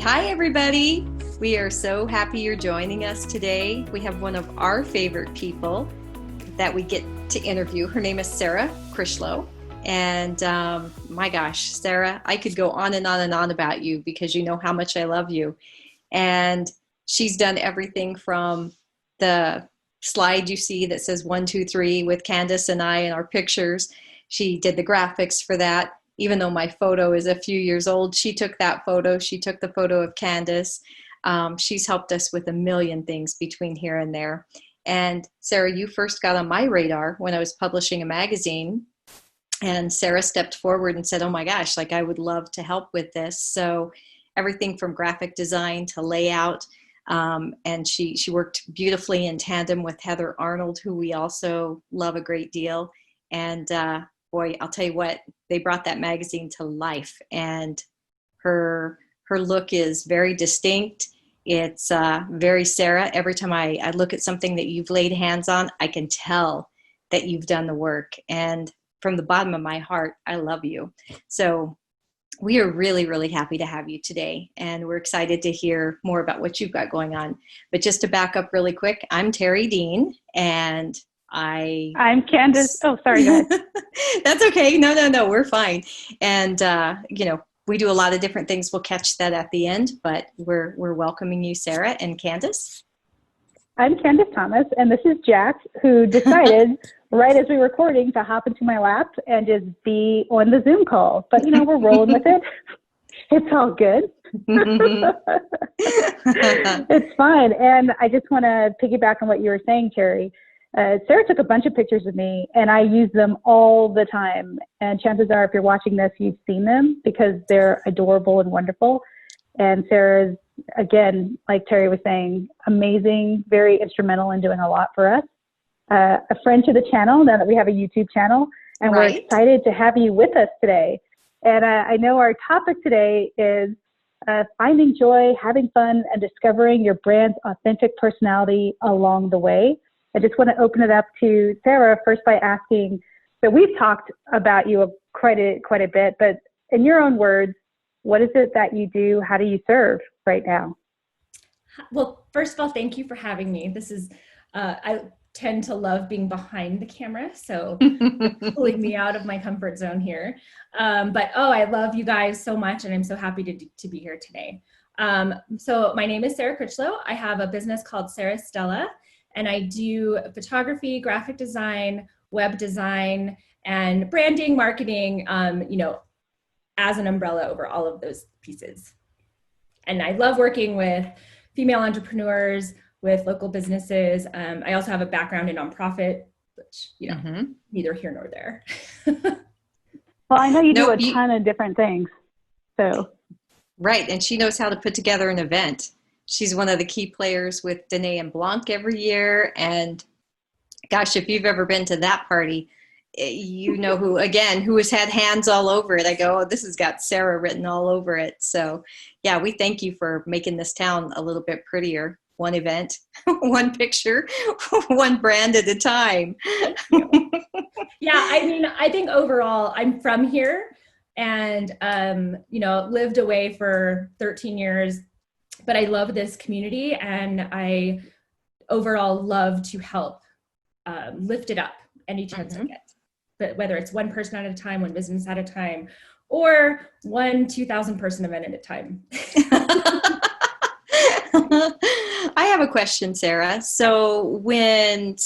Hi, everybody. We are so happy you're joining us today. We have one of our favorite people that we get to interview. Her name is Sarah Crichlow. And my gosh, Sarah, I could go on and on and on about you because you know how much I love you. And she's done everything from the slide you see that says 1, 2, 3 with Candace and I and our pictures. She did the graphics for that. Even though my photo is a few years old, she took that photo. She took the photo of Candace. She's helped us with a million things between here and there. And Sarah, you first got on my radar when I was publishing a magazine. And Sarah stepped forward and said, oh my gosh, like I would love to help with this. So everything from graphic design to layout. And she worked beautifully in tandem with Heather Arnold, who we also love a great deal. And boy, I'll tell you what, they brought that magazine to life, and her look is very distinct. It's very Sarah. Every time I look at something that you've laid hands on, I can tell that you've done the work. And from the bottom of my heart, I love you. So we are really, really happy to have you today, and we're excited to hear more about what you've got going on. But just to back up really quick, I'm Terry Dean, and I'm Candace. Oh, sorry, go ahead. That's okay. No, we're fine. And, we do a lot of different things. We'll catch that at the end, but we're welcoming you, Sarah and Candace. I'm Candace Thomas, and this is Jack, who decided right as we were recording to hop into my lap and just be on the Zoom call. But, we're rolling with it. It's all good. It's fine. And I just want to piggyback on what you were saying, Terry. Sarah took a bunch of pictures of me, and I use them all the time. And chances are, if you're watching this, you've seen them because they're adorable and wonderful. And Sarah's, again, like Terry was saying, amazing, very instrumental in doing a lot for us. A friend to the channel, now that we have a YouTube channel, and Right. We're excited to have you with us today. And I know our topic today is finding joy, having fun, and discovering your brand's authentic personality along the way. I just want to open it up to Sarah first by asking, so we've talked about you quite a bit, but in your own words, what is it that you do? How do you serve right now? Well, first of all, thank you for having me. This is, I tend to love being behind the camera, so pulling me out of my comfort zone here. But I love you guys so much, and I'm so happy to be here today. So my name is Sarah Crichlow. I have a business called SarahStella, and I do photography, graphic design, web design, and branding, marketing, as an umbrella over all of those pieces. And I love working with female entrepreneurs, with local businesses. I also have a background in nonprofit, which, neither here nor there. Well, I know you do a ton of different things. So. Right, and she knows how to put together an event. She's one of the key players with Danae and Blanc every year. And gosh, if you've ever been to that party, you know who has had hands all over it. I go, oh, this has got Sarah written all over it. So yeah, we thank you for making this town a little bit prettier. One event, one picture, one brand at a time. Yeah, I think overall, I'm from here and, lived away for 13 years. But I love this community, and I overall love to help lift it up any chance I get. But whether it's one person at a time, one business at a time, or one 2,000 person event at a time. I have a question, Sarah. So when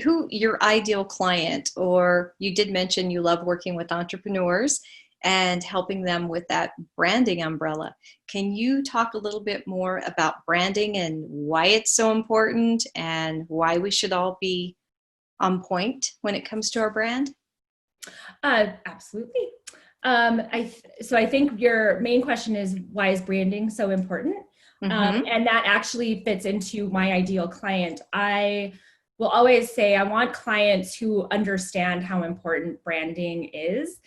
who your ideal client, or you did mention you love working with entrepreneurs and helping them with that branding umbrella. Can you talk a little bit more about branding and why it's so important and why we should all be on point when it comes to our brand? Absolutely. I think your main question is, why is branding so important? And that actually fits into my ideal client. I will always say I want clients who understand how important branding is.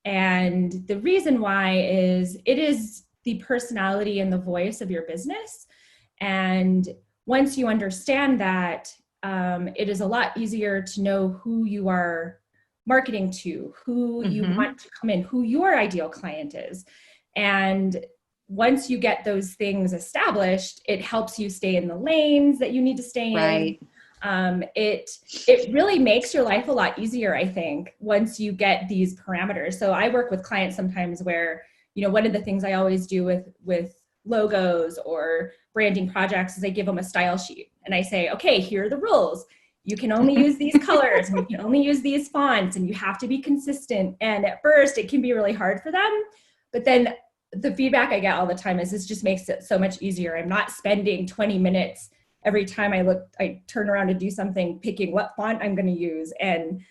And the reason why is it is the personality and the voice of your business. And once you understand that, it is a lot easier to know who you are marketing to, who you want to come in, who your ideal client is. And once you get those things established, it helps you stay in the lanes that you need to stay Right. in. It really makes your life a lot easier, I think, once you get these parameters. So I work with clients sometimes where, one of the things I always do with logos or branding projects is I give them a style sheet and I say, okay, here are the rules. You can only use these colors and you can only use these fonts and you have to be consistent. And at first it can be really hard for them, but then the feedback I get all the time is this just makes it so much easier. I'm not spending 20 minutes every time I turn around to do something, picking what font I'm going to use. And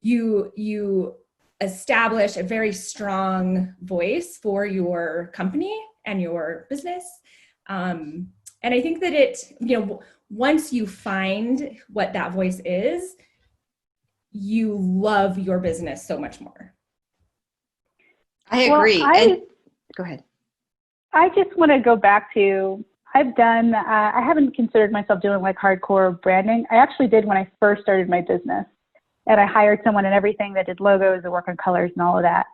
you establish a very strong voice for your company and your business. And I think that once you find what that voice is, you love your business so much more. I agree. And go ahead. I just want to go back to, I haven't considered myself doing like hardcore branding. I actually did when I first started my business, and I hired someone and everything that did logos and work on colors and all of that.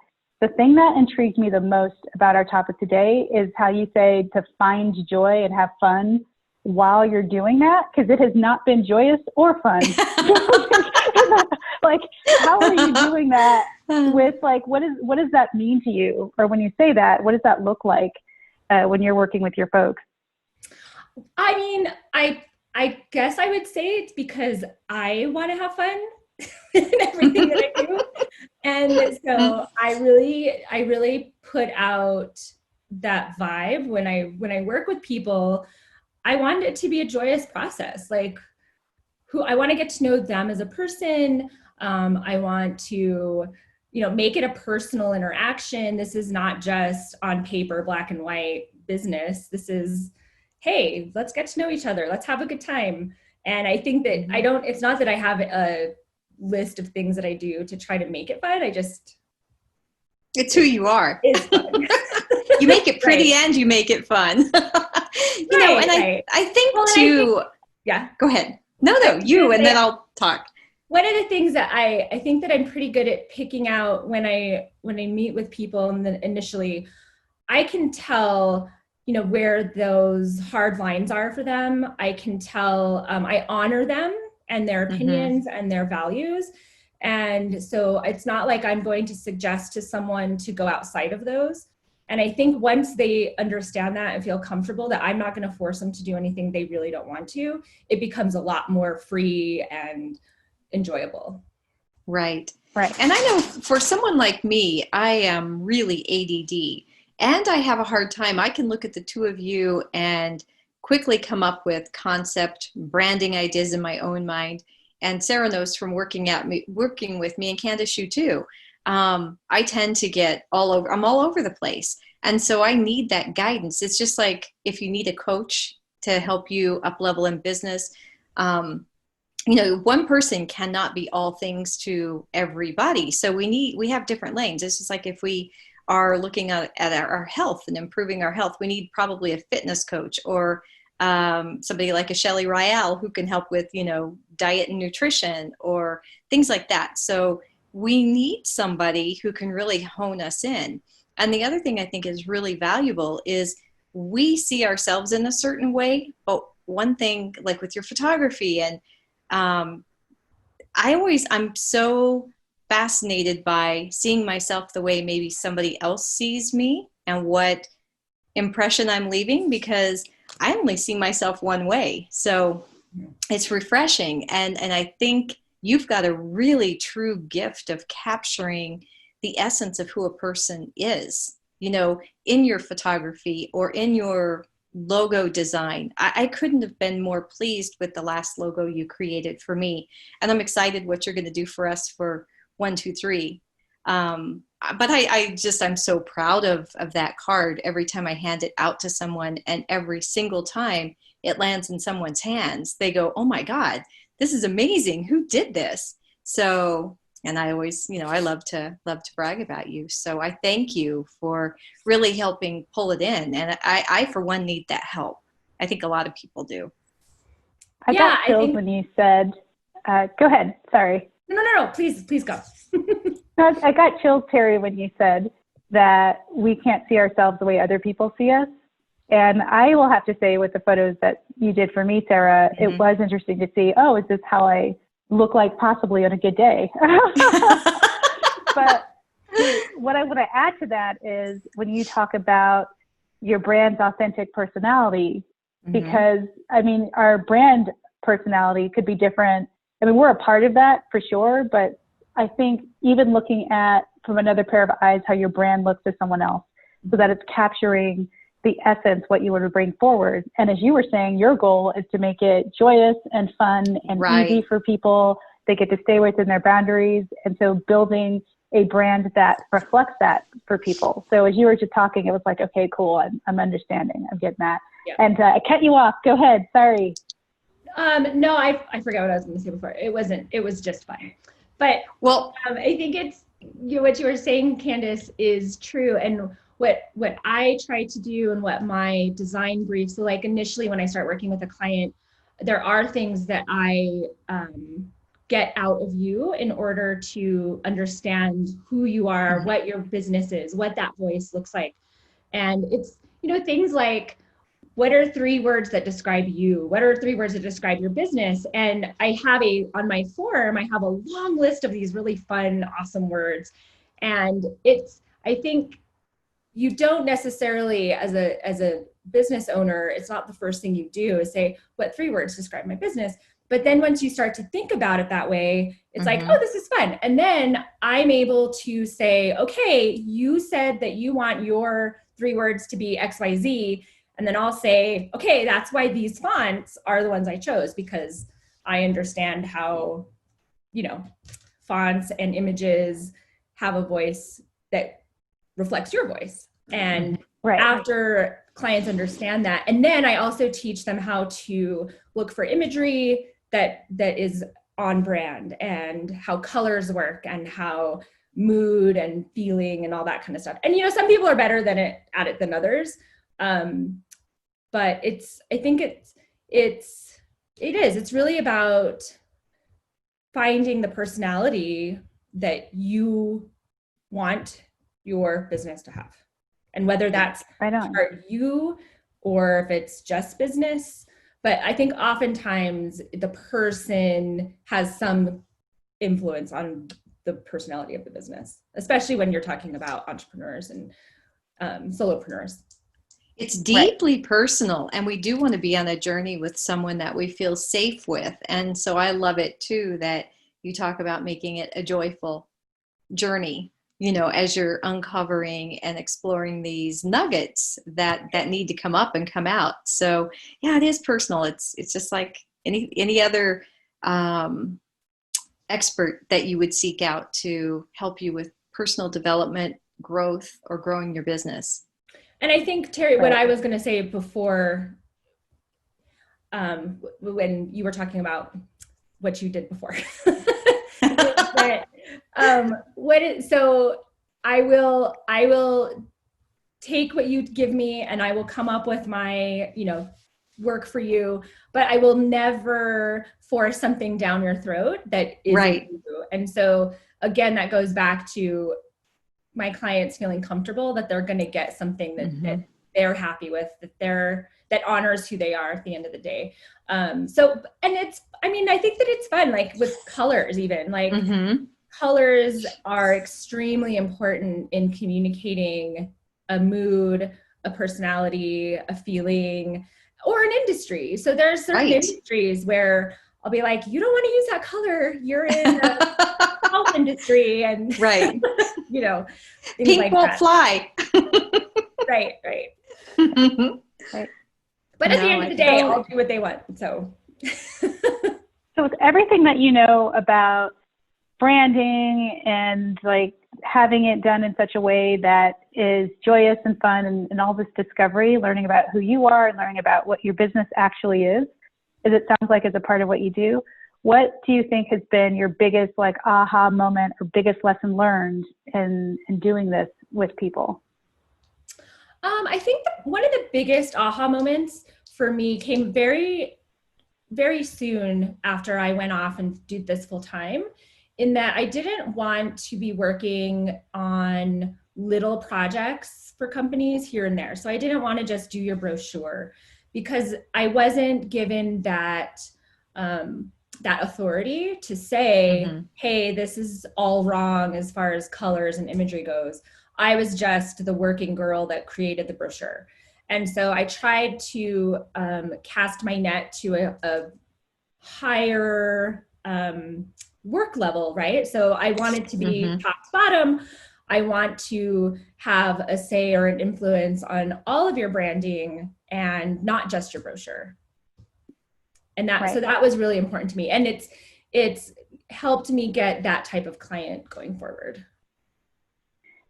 The thing that intrigues me the most about our topic today is how you say to find joy and have fun while you're doing that, because it has not been joyous or fun. Like, how are you doing that with, like, what does that mean to you? Or when you say that, what does that look like when you're working with your folks? I mean, I guess I would say it's because I want to have fun in everything that I do. And so I really put out that vibe when I work with people. I want it to be a joyous process. Like, I want to get to know them as a person. I want to, make it a personal interaction. This is not just on paper, black and white business. This is, hey, let's get to know each other. Let's have a good time. And I think that it's not that I have a list of things that I do to try to make it fun. It's who you are. It's fun. You make it pretty and you make it fun. I think too. Yeah. Go ahead. No, you, and then I'll talk. One of the things that I think that I'm pretty good at picking out when I meet with people, and then initially, I can tell, where those hard lines are for them. I can tell, I honor them and their opinions and their values. And so it's not like I'm going to suggest to someone to go outside of those. And I think once they understand that and feel comfortable that I'm not going to force them to do anything they really don't want to, it becomes a lot more free and enjoyable. Right. And I know for someone like me, I am really ADD and I have a hard time. I can look at the two of you and quickly come up with concept branding ideas in my own mind. And Sarah knows from working with me, and Candace, you too. I tend to get I'm all over the place. And so I need that guidance. It's just like if you need a coach to help you up level in business, one person cannot be all things to everybody. So we have different lanes. It's just like if we are looking at our health and improving our health, we need probably a fitness coach or somebody like a Shelley Ryal who can help with, diet and nutrition or things like that. So we need somebody who can really hone us in. And the other thing I think is really valuable is we see ourselves in a certain way. But one thing, like with your photography, and I'm so fascinated by seeing myself the way maybe somebody else sees me and what impression I'm leaving, because I only see myself one way. So it's refreshing. And I think you've got a really true gift of capturing the essence of who a person is, in your photography or in your logo design. I couldn't have been more pleased with the last logo you created for me. And I'm excited what you're going to do for us for 123. But I'm so proud of that card every time I hand it out to someone, and every single time it lands in someone's hands, they go, oh my God, this is amazing. Who did this? So, and I always, I love to brag about you. So I thank you for really helping pull it in. And I for one, need that help. I think a lot of people do. I got chills when you said, go ahead. Sorry. No. Please go. I got chills, Terry, when you said that we can't see ourselves the way other people see us. And I will have to say, with the photos that you did for me, Sarah, Mm-hmm. it was interesting to see, oh, is this how I look like possibly on a good day? But what I want to add to that is when you talk about your brand's authentic personality, because I mean, our brand personality could be different. I mean, we're a part of that for sure, but I think even looking at from another pair of eyes how your brand looks to someone else, so that it's capturing the essence, what you want to bring forward. And as you were saying, your goal is to make it joyous and fun and easy for people. They get to stay within their boundaries. And so building a brand that reflects that for people. So as you were just talking, it was like, okay, cool. I'm understanding. I'm getting that. Yeah. And I cut you off. Go ahead. Sorry. No, I forgot what I was going to say before. It was just fun. But well, I think it's, what you were saying, Candace, is true. And what I try to do and what my design brief, so like initially when I start working with a client, there are things that I get out of you in order to understand who you are, what your business is, what that voice looks like. And it's, things like, what are 3 words that describe you? What are 3 words that describe your business? And I have on my form, I have a long list of these really fun, awesome words. And I think you don't necessarily, as a business owner, it's not the first thing you do is say, what 3 words describe my business? But then once you start to think about it that way, it's like, oh, this is fun. And then I'm able to say, okay, you said that you want your 3 words to be XYZ. And then I'll say, okay, that's why these fonts are the ones I chose, because I understand how, fonts and images have a voice that reflects your voice. And after clients understand that, and then I also teach them how to look for imagery that is on brand, and how colors work, and how mood and feeling and all that kind of stuff. And, some people are better at it than others. But I think it's really about finding the personality that you want your business to have. And whether that's part you or if it's just business. But I think oftentimes the person has some influence on the personality of the business, especially when you're talking about entrepreneurs and solopreneurs. It's deeply personal, and we do want to be on a journey with someone that we feel safe with. And so I love it too that you talk about making it a joyful journey, as you're uncovering and exploring these nuggets that need to come up and come out. So yeah, it is personal. It's just like any other expert that you would seek out to help you with personal development, growth, or growing your business. And I think, Terry, what I was going to say before, when you were talking about what you did before, so I will take what you give me, and I will come up with my, work for you, but I will never force something down your throat that isn't you. And so again, that goes back to my clients feeling comfortable that they're going to get something that they're happy with, that honors who they are at the end of the day. I think that it's fun, like with colors, even like colors are extremely important in communicating a mood, a personality, a feeling, or an industry. So there's certain industries where I'll be like, you don't want to use that color. You're in the health industry, and things pink won't fly. Right. But at the end of the day, I'll do what they want. So with everything that you know about branding and like having it done in such a way that is joyous and fun, and all this discovery, learning about who you are and learning about what your business actually is, as it sounds like is a part of what you do. What do you think has been your biggest like aha moment or biggest lesson learned in doing this with people? I think one of the biggest aha moments for me came very, very soon after I went off and did this full time, in that I didn't want to be working on little projects for companies here and there. So I didn't want to just do your brochure because I wasn't given that that authority to say, hey, this is all wrong as far as colors and imagery goes. I was just the working girl that created the brochure. And so I tried to cast my net to a higher work level, right? So I wanted to be top to bottom. I want to have a say or an influence on all of your branding and not just your brochure. And that, so that was really important to me. And it's helped me get that type of client going forward.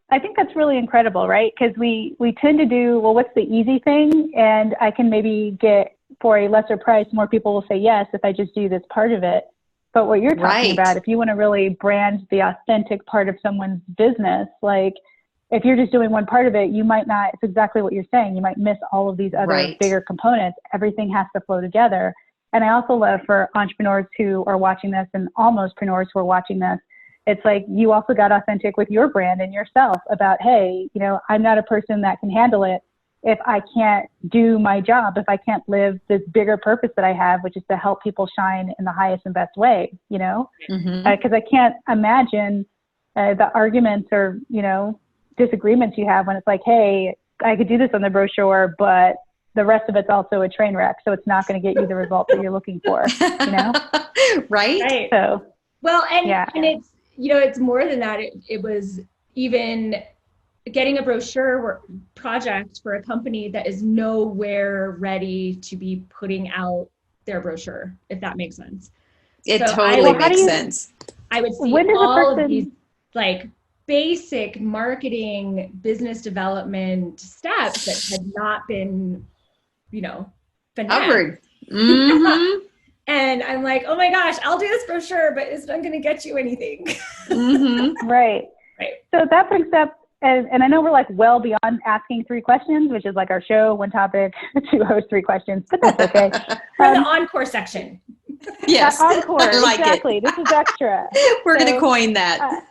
I think that's really incredible, right? Because we tend to do, well, what's the easy thing? And I can maybe get for a lesser price, more people will say yes if I just do this part of it. But what you're talking about, if you want to really brand the authentic part of someone's business, like if you're just doing one part of it, you might not, it's exactly what you're saying. You might miss all of these other bigger components. Everything has to flow together. And I also love for entrepreneurs who are watching this and almostpreneurs who are watching this, it's like you also got authentic with your brand and yourself about, hey, you know, I'm not a person that can handle it if I can't do my job, if I can't live this bigger purpose that I have, which is to help people shine in the highest and best way, you know, because I can't imagine the arguments or, you know, disagreements you have when it's like, hey, I could do this on the brochure, but the rest of it's also a train wreck. So it's not going to get you the result that you're looking for, you know? Right. So, well, and it's, you know, it's more than that. It was even getting a brochure project for a company that is nowhere ready to be putting out their brochure, if that makes sense. It totally makes sense. I would see all of these like basic marketing, business development steps that had not been, you know, covered. And I'm like, oh my gosh, I'll do this brochure, but it's not going to get you anything. Right. So that brings up, and I know we're like well beyond asking 3 questions, which is like our show, one topic, 2 hosts, 3 questions, but that's okay. For the encore section. Yes. Encore, like exactly. This is extra. We're going to coin that.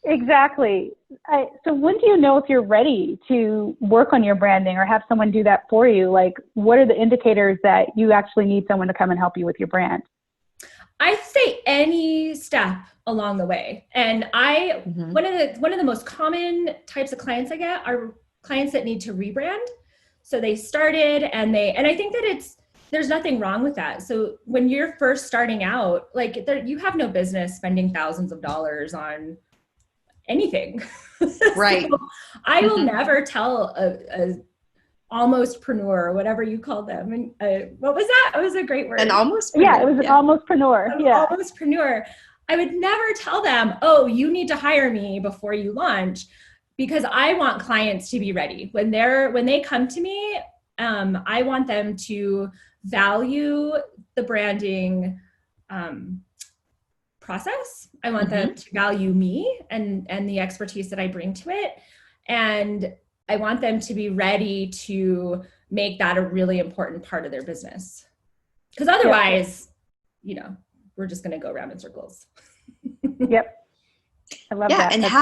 Exactly. So when do you know if you're ready to work on your branding or have someone do that for you? Like, what are the indicators that you actually need someone to come and help you with your brand? I'd say any step along the way. And one of the most common types of clients I get are clients that need to rebrand. So they started and I think that there's nothing wrong with that. So when you're first starting out, like you have no business spending thousands of dollars on anything. Right. So I will never tell a almostpreneur or whatever you call them. And what was that? It was a great word. An almostpreneur. Yeah, it was an almostpreneur. Almostpreneur. I would never tell them, oh, you need to hire me before you launch, because I want clients to be ready. When they come to me, I want them to value the branding process. I want them to value me and the expertise that I bring to it. And I want them to be ready to make that a really important part of their business. Because otherwise, you know, we're just going to go around in circles. Yep. I love that. And that's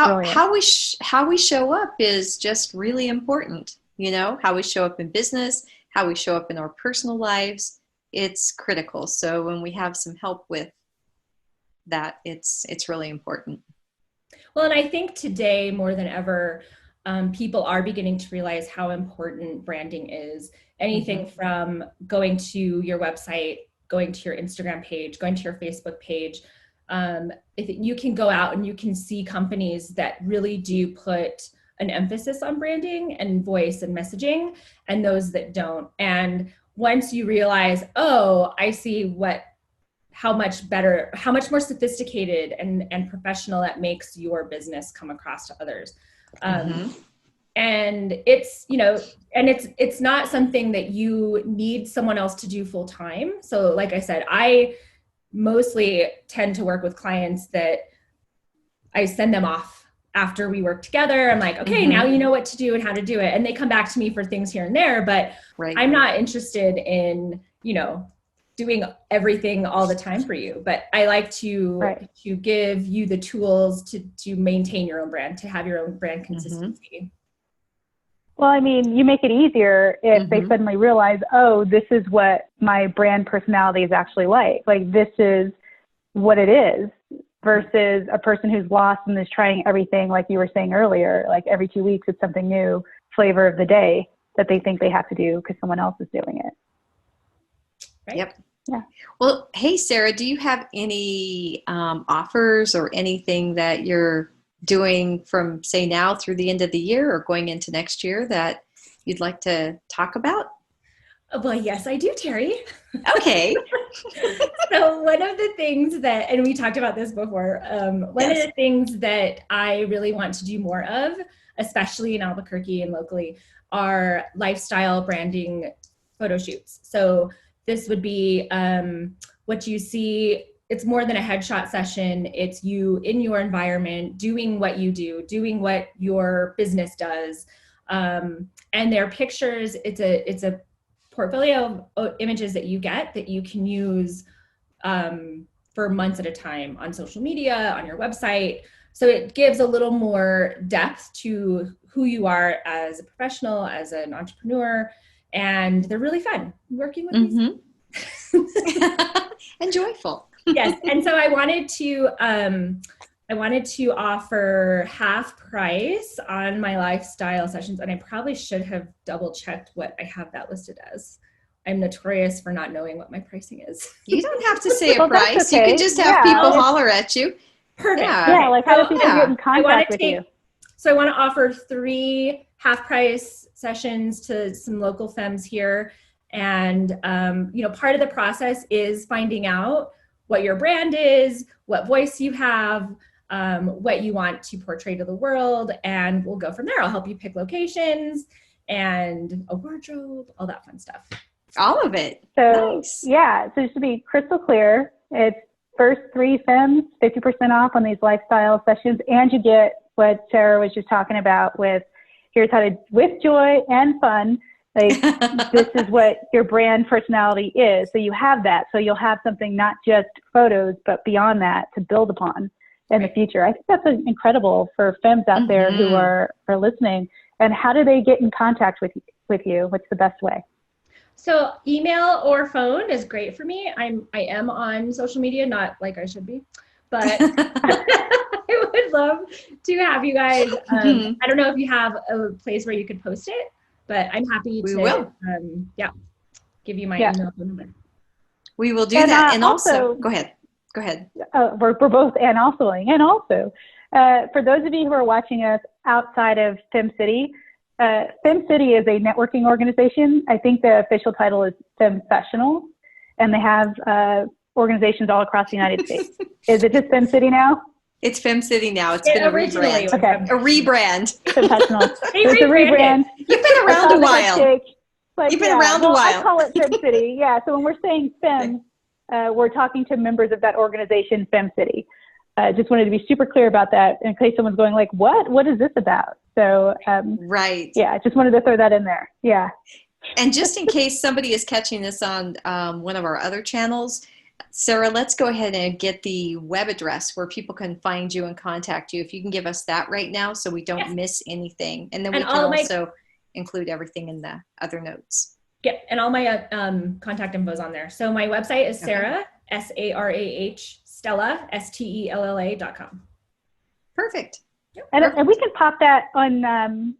how we show up is just really important. You know, how we show up in business, how we show up in our personal lives, it's critical. So when we have some help with that, it's really important. Well, and I think today more than ever, people are beginning to realize how important branding is. Anything from going to your website, going to your Instagram page, going to your Facebook page. If you can go out and you can see companies that really do put an emphasis on branding and voice and messaging, and those that don't. And once you realize, oh, I see how much more sophisticated and professional that makes your business come across to others. And it's, you know, and it's not something that you need someone else to do full time. So like I said, I mostly tend to work with clients that I send them off after we work together. I'm like, okay, now you know what to do and how to do it. And they come back to me for things here and there, but I'm not interested in, you know, doing everything all the time for you, but I like to give you the tools to maintain your own brand, to have your own brand consistency. Well, I mean, you make it easier if they suddenly realize, oh, this is what my brand personality is actually like. Like, this is what it is, versus a person who's lost and is trying everything, like you were saying earlier, like every 2 weeks it's something new, flavor of the day that they think they have to do because someone else is doing it. Right? Yep. Yeah. Well, hey, Sarah, do you have any offers or anything that you're doing from, say, now through the end of the year or going into next year that you'd like to talk about? Well, yes, I do, Terry. Okay. So one of the things that, and we talked about this before, one of the things that I really want to do more of, especially in Albuquerque and locally, are lifestyle branding photo shoots. So this would be what you see. It's more than a headshot session. It's you in your environment, doing what you do, doing what your business does. And their pictures, it's a portfolio of images that you get that you can use for months at a time on social media, on your website. So it gives a little more depth to who you are as a professional, as an entrepreneur, and they're really fun working with these. And joyful. Yes, and so I wanted to offer half price on my lifestyle sessions, and I probably should have double checked what I have that listed as. I'm notorious for not knowing what my pricing is. You don't have to say a price. Okay. You can just have people holler at you. Perfect. Yeah, like how do people get in contact with you? So I want to offer 3 half price sessions to some local femmes here. And, part of the process is finding out what your brand is, what voice you have, what you want to portray to the world, and we'll go from there. I'll help you pick locations and a wardrobe, all that fun stuff. All of it. So, nice. So just to be crystal clear, it's first 3 femmes, 50% off on these lifestyle sessions, and you get what Sarah was just talking about with, here's how to, with joy and fun, like this is what your brand personality is. So you have that. So you'll have something, not just photos, but beyond that to build upon in the future. I think that's incredible for femmes out there who are listening. And how do they get in contact with you? What's the best way? So email or phone is great for me. I am on social media, not like I should be, but I would love to have you guys. I don't know if you have a place where you could post it, but I'm happy to give you my email phone number. We will do that. And also, go ahead. We're both and also, for those of you who are watching us outside of Fem City, Fem City is a networking organization. I think the official title is Femfessional, and they have organizations all across the United States. Is it just Fem City now? It's Fem City now. It's been a rebrand. Okay. A rebrand. Femfessional. It's a rebrand. You've been around a while. You've been around a while. I call it Fem City. Yeah. So when we're saying Fem, we're talking to members of that organization, Fem City. Just wanted to be super clear about that in case someone's going like, what is this about? So, right. Yeah, just wanted to throw that in there. Yeah. And just in case somebody is catching this on one of our other channels, Sarah, let's go ahead and get the web address where people can find you and contact you. If you can give us that right now so we don't miss anything. And then we can also include everything in the other notes. Yeah, and all my contact info is on there. So my website is Sarah, S-A-R-A-H, Stella, STELLA.com. Perfect. And we can pop that on,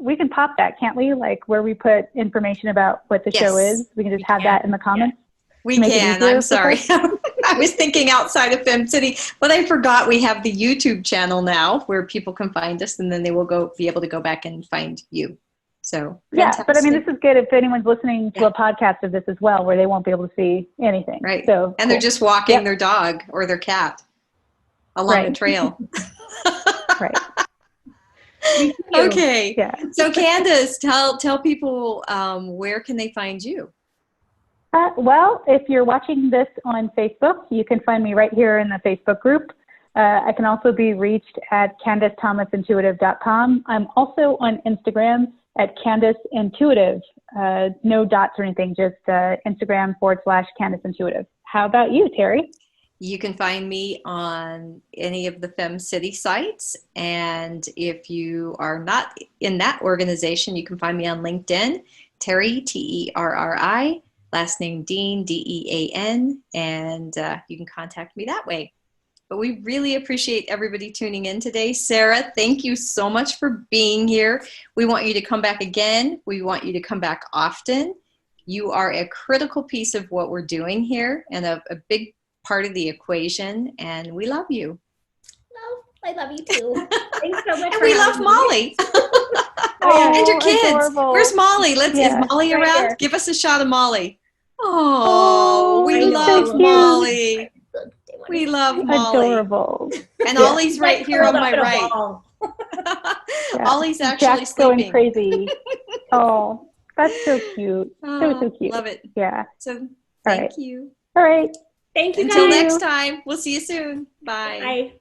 we can pop that, can't we? Like where we put information about what the show is. We can just have that in the comments. Yeah. We can. I'm sorry. I was thinking outside of Fem City, but I forgot we have the YouTube channel now where people can find us, and then they will be able to go back and find you. So fantastic. But I mean, this is good if anyone's listening to a podcast of this as well, where they won't be able to see anything. Right. So and they're just walking their dog or their cat along the trail. Right. Okay. Yeah. So Candace, tell people where can they find you? Well, if you're watching this on Facebook, you can find me right here in the Facebook group. I can also be reached at CandaceThomasintuitive.com. I'm also on Instagram at Candace Intuitive. No dots or anything, just Instagram/Candace Intuitive. How about you, Terry? You can find me on any of the Fem City sites. And if you are not in that organization, you can find me on LinkedIn, Terry, Terri, last name Dean, Dean, and you can contact me that way. But we really appreciate everybody tuning in today. Sarah, thank you so much for being here. We want you to come back again. We want you to come back often. You are a critical piece of what we're doing here and a big part of the equation, and we love you. I love you too. Thanks so much. And we love Molly. And your kids. Adorable. Where's Molly? Is Molly around? Here. Give us a shot of Molly. Oh, we love Molly. We love Molly. Adorable. And Ollie's right here on my right. Ollie's actually Jack's sleeping. Going crazy. Oh, that's so cute. So cute. Love it. Yeah. So thank you. All right. Thank you. Until next time. We'll see you soon. Bye. Bye.